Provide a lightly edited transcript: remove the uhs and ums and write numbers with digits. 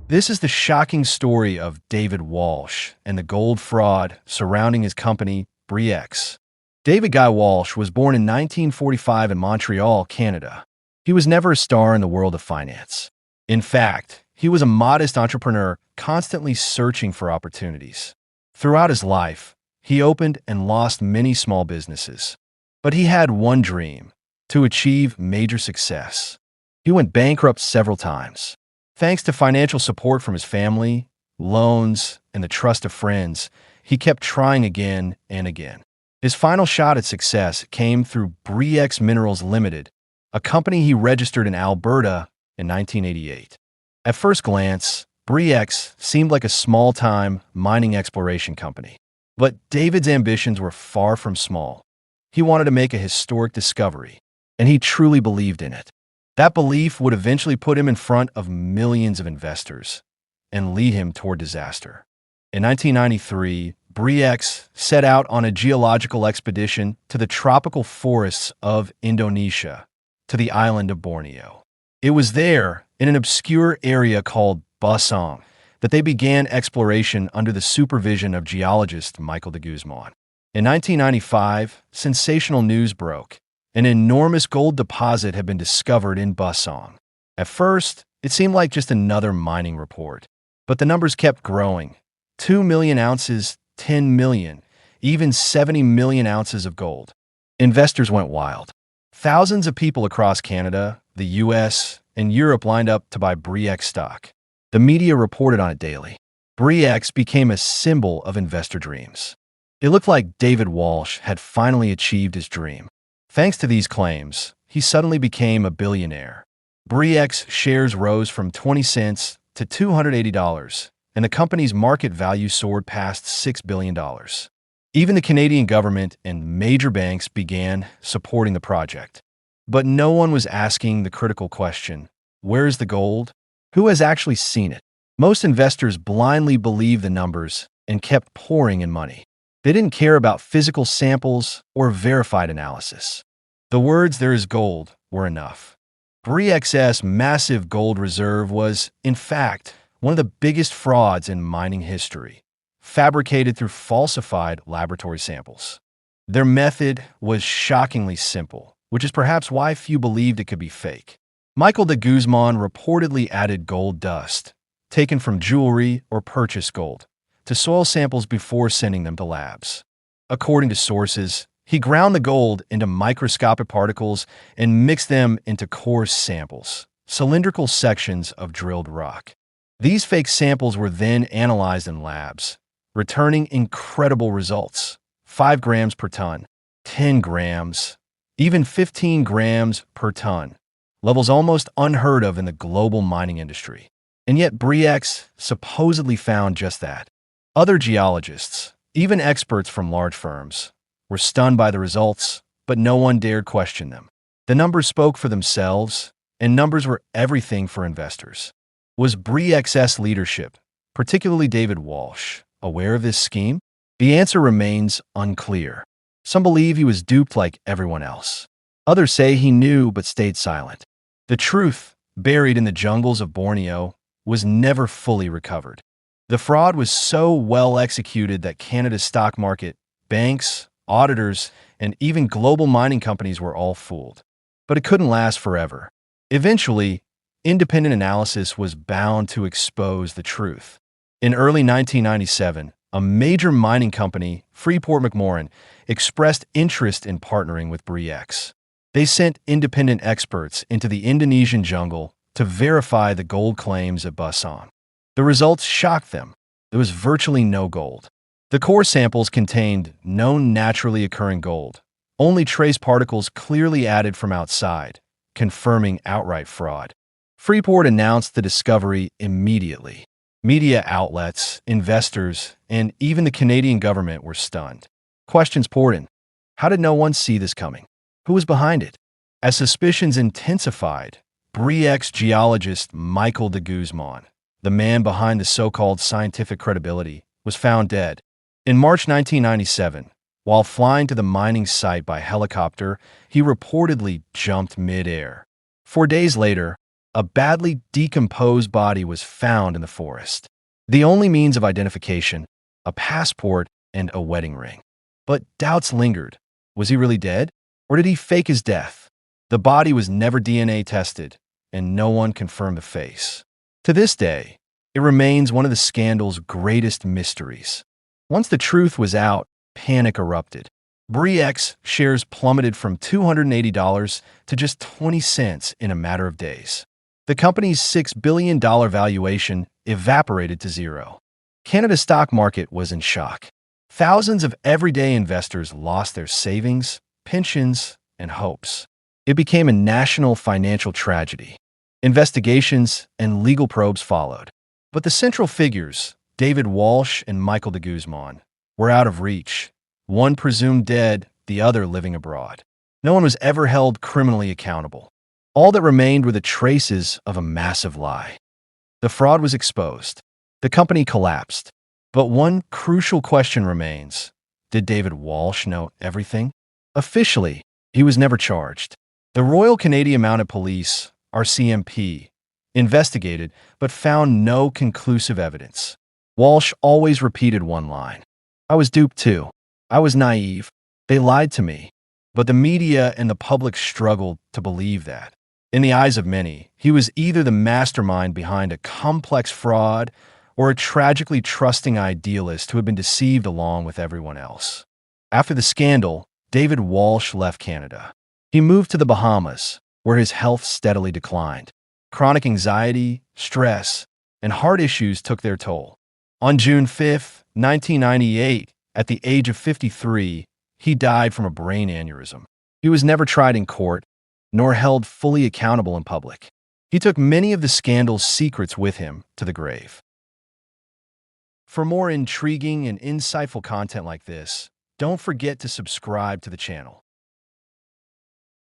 This is the shocking story of David Walsh and the gold fraud surrounding his company, Bre-X. David Guy Walsh was born in 1945 in Montreal, Canada. He was never a star in the world of finance. In fact, he was a modest entrepreneur constantly searching for opportunities. Throughout his life, he opened and lost many small businesses. But he had one dream: to achieve major success. He went bankrupt several times. Thanks to financial support from his family, loans, and the trust of friends, he kept trying again and again. His final shot at success came through Bre-X Minerals Limited, a company he registered in Alberta in 1988. At first glance, Bre-X seemed like a small-time mining exploration company. But David's ambitions were far from small. He wanted to make a historic discovery, and he truly believed in it. That belief would eventually put him in front of millions of investors and lead him toward disaster. In 1993, Bre-X set out on a geological expedition to the tropical forests of Indonesia, to the island of Borneo. It was there, in an obscure area called Basong, that they began exploration under the supervision of geologist Michael de Guzman. In 1995, sensational news broke. An enormous gold deposit had been discovered in Basong. At first, it seemed like just another mining report. But the numbers kept growing. 2 million ounces, 10 million, even 70 million ounces of gold. Investors went wild. Thousands of people across Canada, the US, and Europe lined up to buy Bre-X stock. The media reported on it daily. Bre-X became a symbol of investor dreams. It looked like David Walsh had finally achieved his dream. Thanks to these claims, he suddenly became a billionaire. Bre-X shares rose from 20 cents to $280, and the company's market value soared past $6 billion. Even the Canadian government and major banks began supporting the project. But no one was asking the critical question: where's the gold? Who has actually seen it? Most investors blindly believed the numbers and kept pouring in money. They didn't care about physical samples or verified analysis. The words "there is gold" were enough. Bre-X's massive gold reserve was, in fact, one of the biggest frauds in mining history, fabricated through falsified laboratory samples. Their method was shockingly simple, which is perhaps why few believed it could be fake. Michael de Guzman reportedly added gold dust, taken from jewelry or purchased gold, to soil samples before sending them to labs. According to sources, he ground the gold into microscopic particles and mixed them into coarse samples, cylindrical sections of drilled rock. These fake samples were then analyzed in labs, returning incredible results: 5 grams per ton, 10 grams, even 15 grams per ton, levels almost unheard of in the global mining industry. And yet Bre-X supposedly found just that. Other geologists, even experts from large firms, were stunned by the results, but no one dared question them. The numbers spoke for themselves, and numbers were everything for investors. Was Bre-X's leadership, particularly David Walsh, aware of this scheme? The answer remains unclear. Some believe he was duped like everyone else. Others say he knew but stayed silent. The truth, buried in the jungles of Borneo, was never fully recovered. The fraud was so well executed that Canada's stock market, banks, auditors, and even global mining companies were all fooled. But it couldn't last forever. Eventually, independent analysis was bound to expose the truth. In early 1997, a major mining company, Freeport-McMoRan, expressed interest in partnering with Bre-X. They sent independent experts into the Indonesian jungle to verify the gold claims at Basong. The results shocked them. There was virtually no gold. The core samples contained no naturally occurring gold, only trace particles clearly added from outside, confirming outright fraud. Freeport announced the discovery immediately. Media outlets, investors, and even the Canadian government were stunned. Questions poured in. How did no one see this coming? Who was behind it? As suspicions intensified, Bre-X geologist Michael de Guzman, the man behind the so-called scientific credibility, was found dead. In March 1997, while flying to the mining site by helicopter, he reportedly jumped mid-air. 4 days later, a badly decomposed body was found in the forest. The only means of identification, a passport and a wedding ring. But doubts lingered. Was he really dead? Or did he fake his death? The body was never DNA tested, and no one confirmed the face. To this day, it remains one of the scandal's greatest mysteries. Once the truth was out, panic erupted. Bre-X shares plummeted from $280 to just 20 cents in a matter of days. The company's $6 billion valuation evaporated to zero. Canada's stock market was in shock. Thousands of everyday investors lost their savings, pensions, and hopes. It became a national financial tragedy. Investigations and legal probes followed. But the central figures, David Walsh and Michael de Guzman, were out of reach. One presumed dead, the other living abroad. No one was ever held criminally accountable. All that remained were the traces of a massive lie. The fraud was exposed. The company collapsed. But one crucial question remains. Did David Walsh know everything? Officially, he was never charged. The Royal Canadian Mounted Police, RCMP, investigated but found no conclusive evidence. Walsh always repeated one line. I was duped too. I was naive. They lied to me. But the media and the public struggled to believe that. In the eyes of many, he was either the mastermind behind a complex fraud or a tragically trusting idealist who had been deceived along with everyone else. After the scandal, David Walsh left Canada. He moved to the Bahamas, where his health steadily declined. Chronic anxiety, stress, and heart issues took their toll. On June 5, 1998, at the age of 53, he died from a brain aneurysm. He was never tried in court, nor held fully accountable in public. He took many of the scandal's secrets with him to the grave. For more intriguing and insightful content like this, don't forget to subscribe to the channel.